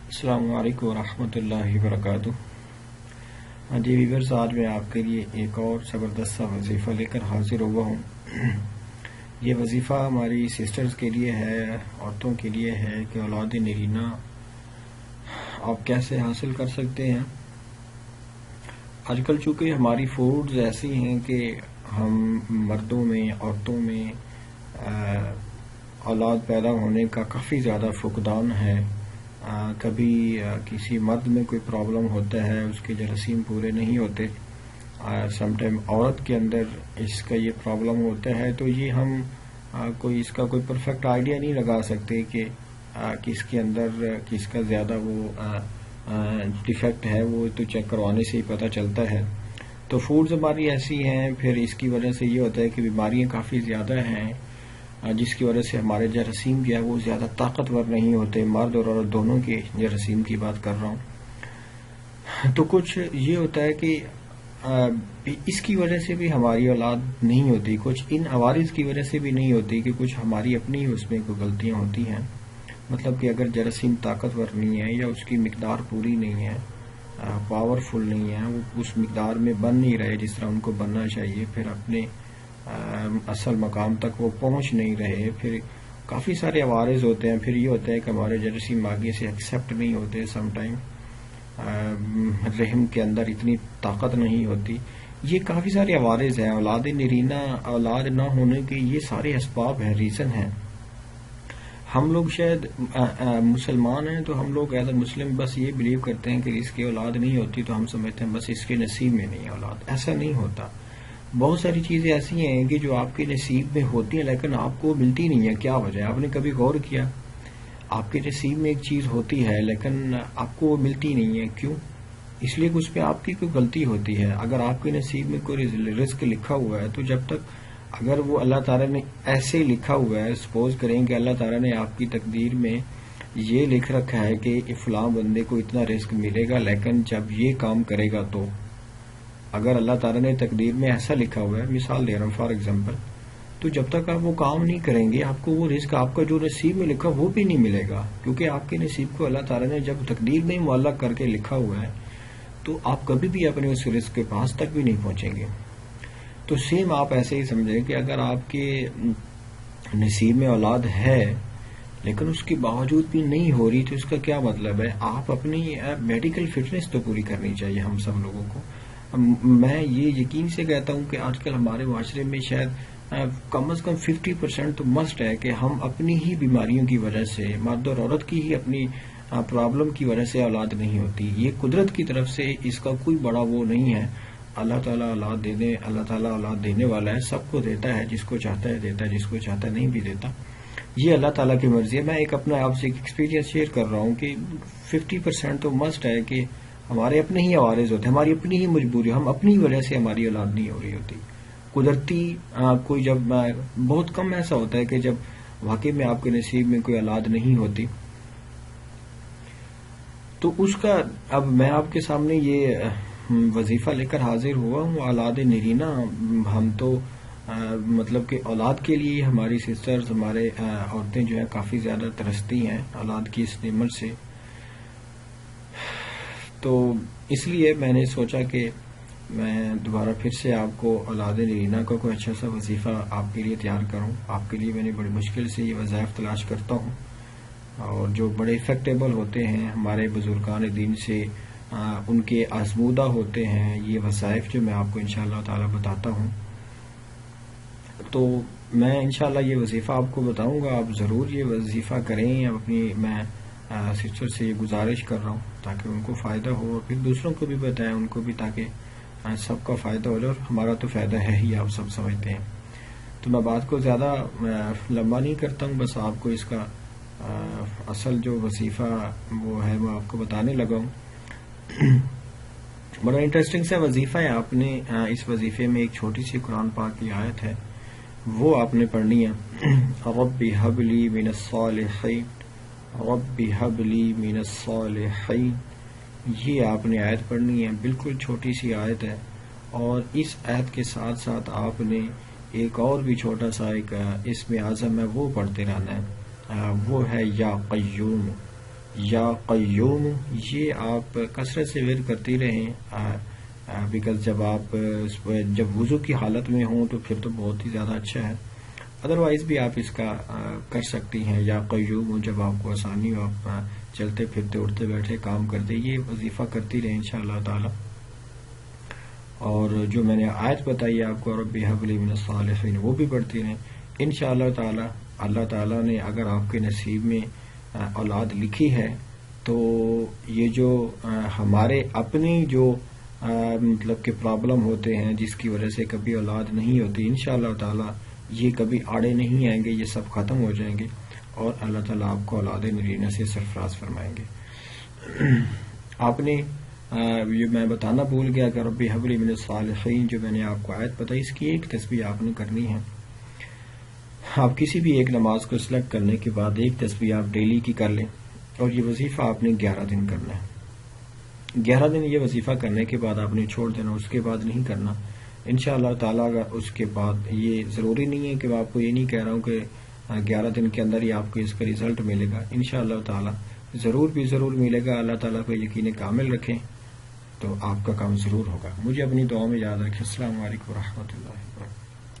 السلام علیکم ورحمۃ اللہ وبرکاتہ۔ ہاں جی ویورز، آج میں آپ کے لیے ایک اور زبردست سا وظیفہ لے کر حاضر ہوا ہوں۔ یہ وظیفہ ہماری سسٹرز کے لیے ہے، عورتوں کے لیے ہے کہ اولاد نرینہ آپ کیسے حاصل کر سکتے ہیں۔ آج کل چونکہ ہماری فوڈز ایسی ہیں کہ ہم مردوں میں عورتوں میں اولاد پیدا ہونے کا کافی زیادہ فقدان ہے۔ کبھی کسی مرد میں کوئی پرابلم ہوتا ہے، اس کے جراثیم پورے نہیں ہوتے، سم ٹائم عورت کے اندر اس کا یہ پرابلم ہوتا ہے، تو یہ ہم اس کا کوئی پرفیکٹ آئیڈیا نہیں لگا سکتے کہ کس کے اندر کس کا زیادہ وہ ڈیفیکٹ ہے، وہ تو چیک کروانے سے ہی پتہ چلتا ہے۔ تو فوڈز ہماری ایسی ہیں، پھر اس کی وجہ سے یہ ہوتا ہے کہ بیماریاں کافی زیادہ ہیں، جس کی وجہ سے ہمارے جراثیم جو ہے وہ زیادہ طاقتور نہیں ہوتے۔ مرد اور عورت دونوں کے جراثیم کی بات کر رہا ہوں۔ تو کچھ یہ ہوتا ہے کہ اس کی وجہ سے بھی ہماری اولاد نہیں ہوتی، کچھ ان عوارض کی وجہ سے بھی نہیں ہوتی کہ کچھ ہماری اپنی اس میں کوئی غلطیاں ہوتی ہیں۔ مطلب کہ اگر جراثیم طاقتور نہیں ہے یا اس کی مقدار پوری نہیں ہے، پاورفل نہیں ہے، وہ اس مقدار میں بن نہیں رہے جس طرح ان کو بننا چاہیے، پھر اپنے اصل مقام تک وہ پہنچ نہیں رہے، پھر کافی سارے عوارض ہوتے ہیں۔ پھر یہ ہوتا ہے کہ ہمارے جراثیم آگے سے ایکسیپٹ نہیں ہوتے، سم ٹائم رحم کے اندر اتنی طاقت نہیں ہوتی۔ یہ کافی سارے عوارض ہیں۔ اولاد نرینہ اولاد نہ ہونے کے یہ سارے اسباب ہیں، ریزن ہیں۔ ہم لوگ شاید مسلمان ہیں تو ہم لوگ ایز اے مسلم بس یہ بلیو کرتے ہیں کہ اس کی اولاد نہیں ہوتی تو ہم سمجھتے ہیں بس اس کے نصیب میں نہیں ہے اولاد۔ ایسا نہیں ہوتا۔ بہت ساری چیزیں ایسی ہیں کہ جو آپ کے نصیب میں ہوتی ہیں لیکن آپ کو ملتی نہیں ہے۔ کیا وجہ ہے؟ آپ نے کبھی غور کیا؟ آپ کے نصیب میں ایک چیز ہوتی ہے لیکن آپ کو وہ ملتی نہیں ہے، کیوں؟ اس لیے کہ اس پہ آپ کی کوئی غلطی ہوتی ہے۔ اگر آپ کے نصیب میں کوئی رزق لکھا ہوا ہے تو جب تک اگر وہ اللہ تعالیٰ نے ایسے لکھا ہوا ہے، سپوز کریں کہ اللہ تعالیٰ نے آپ کی تقدیر میں یہ لکھ رکھا ہے کہ فلاں بندے کو اتنا رزق ملے گا، لیکن جب یہ کام کرے گا تو اگر اللہ تعالیٰ نے تقدیر میں ایسا لکھا ہوا ہے، مثال دے رہا ہوں فار ایگزامپل، تو جب تک آپ وہ کام نہیں کریں گے آپ کو وہ رزق آپ کا جو نصیب میں لکھا وہ بھی نہیں ملے گا، کیونکہ آپ کے نصیب کو اللہ تعالیٰ نے جب تقدیر میں معلق کر کے لکھا ہوا ہے تو آپ کبھی بھی اپنے اس رزق کے پاس تک بھی نہیں پہنچیں گے۔ تو سیم آپ ایسے ہی سمجھیں کہ اگر آپ کے نصیب میں اولاد ہے لیکن اس کے باوجود بھی نہیں ہو رہی تو اس کا کیا مطلب ہے؟ آپ اپنی میڈیکل فٹنس تو پوری کرنی چاہیے ہم سب لوگوں کو۔ میں یہ یقین سے کہتا ہوں کہ آج کل ہمارے معاشرے میں شاید کم از کم 50% تو مسٹ ہے کہ ہم اپنی ہی بیماریوں کی وجہ سے، مرد اور عورت کی ہی اپنی پرابلم کی وجہ سے اولاد نہیں ہوتی۔ یہ قدرت کی طرف سے اس کا کوئی بڑا وہ نہیں ہے۔ اللہ تعالیٰ اولاد دینے والا ہے، سب کو دیتا ہے، جس کو چاہتا ہے دیتا ہے، جس کو چاہتا ہے نہیں بھی دیتا۔ یہ اللہ تعالیٰ کی مرضی ہے۔ میں ایک اپنا آپ سے ایکسپیرینس شیئر کر رہا ہوں کہ 50% تو مسٹ ہے کہ ہمارے اپنے ہی عوارض ہوتے ہیں، ہماری اپنی ہی مجبوری، ہم اپنی وجہ سے ہماری اولاد نہیں ہو رہی ہوتی۔ قدرتی کوئی جب بہت کم ایسا ہوتا ہے کہ جب واقعی میں آپ کے نصیب میں کوئی اولاد نہیں ہوتی تو اس کا اب میں آپ کے سامنے یہ وظیفہ لے کر حاضر ہوا ہوں۔ اولاد نرینہ ہم تو مطلب کہ اولاد کے لیے ہماری سسٹرز، ہمارے عورتیں جو ہیں کافی زیادہ ترستی ہیں اولاد کی اس نعمت سے، تو اس لیے میں نے سوچا کہ میں دوبارہ پھر سے آپ کو اولاد نرینہ کا کوئی اچھا سا وظیفہ آپ کے لیے تیار کروں۔ آپ کے لیے میں نے بڑی مشکل سے یہ وظائف تلاش کرتا ہوں اور جو بڑے افیکٹیبل ہوتے ہیں ہمارے بزرگان دین سے، ان کے آزمودہ ہوتے ہیں یہ وظائف جو میں آپ کو انشاءاللہ تعالی بتاتا ہوں۔ تو میں انشاءاللہ یہ وظیفہ آپ کو بتاؤں گا، آپ ضرور یہ وظیفہ کریں۔ اپنی میں سسٹر سے یہ گزارش کر رہا ہوں تاکہ ان کو فائدہ ہو اور پھر دوسروں کو بھی بتائیں ان کو بھی، تاکہ سب کا فائدہ ہو جائے، اور ہمارا تو فائدہ ہے ہی، آپ سب سمجھتے ہیں۔ تو میں بات کو زیادہ لمبا نہیں کرتا ہوں، بس آپ کو اس کا اصل جو وظیفہ وہ ہے وہ آپ کو بتانے لگا ہوں۔ بڑا انٹرسٹنگ سا وظیفہ ہے۔ آپ نے اس وظیفے میں ایک چھوٹی سی قرآن پاک کی آیت ہے، وہ آپ نے پڑھنی ہے۔ رب ہب لی من الصالحین، رب ہب لی من الصالحین، یہ آپ نے آیت پڑھنی ہے۔ بالکل چھوٹی سی آیت ہے، اور اس آیت کے ساتھ ساتھ آپ نے ایک اور بھی چھوٹا سا ایک اسم اعظم ہے وہ پڑھتے رہنا ہے، وہ ہے یا قیوم۔ یا قیوم، یہ آپ کثرت سے ورد کرتی رہیں، بیکاز جب وضو کی حالت میں ہوں تو پھر تو بہت ہی زیادہ اچھا ہے، ادروائز بھی آپ اس کا کر سکتی ہیں، یا قیوم جب آپ کو آسانی ہو، آپ چلتے پھرتے اٹھتے بیٹھے کام کرتے، یہ وظیفہ کرتی رہیں انشاءاللہ تعالی۔ اور جو میں نے آیت بتائی آپ کو رب ہب لی من الصالحین، وہ بھی پڑھتی رہیں انشاءاللہ تعالی۔ اللہ تعالیٰ نے اگر آپ کے نصیب میں اولاد لکھی ہے تو یہ جو ہمارے اپنی جو مطلب کہ پرابلم ہوتے ہیں جس کی وجہ سے کبھی اولاد نہیں ہوتی، انشاءاللہ تعالی یہ کبھی آڑے نہیں آئیں گے، یہ سب ختم ہو جائیں گے اور اللہ تعالیٰ آپ کو اولاد نرینہ سے سرفراز فرمائیں گے۔ آپ نے یہ میں بتانا بھول گیا کہ رب ہب لی من الصالحین، جو میں نے آپ کو آیت بتائی، اس کی ایک تسبیح آپ نے کرنی ہے۔ آپ کسی بھی ایک نماز کو سلیکٹ کرنے کے بعد ایک تسبیح آپ ڈیلی کی کر لیں، اور یہ وظیفہ آپ نے 11 دن کرنا ہے۔ 11 دن یہ وظیفہ کرنے کے بعد آپ نے چھوڑ دینا، اس کے بعد نہیں کرنا انشاءاللہ تعالیٰ۔ اگر اس کے بعد، یہ ضروری نہیں ہے کہ میں آپ کو یہ نہیں کہہ رہا ہوں کہ 11 دن کے اندر ہی آپ کو اس کا رزلٹ ملے گا، انشاءاللہ تعالیٰ ضرور بھی ضرور ملے گا۔ اللہ تعالیٰ کو یقین کامل رکھیں تو آپ کا کام ضرور ہوگا۔ مجھے اپنی دعا میں یاد رکھیں۔ السلام علیکم ورحمۃ اللہ وبرکاتہ۔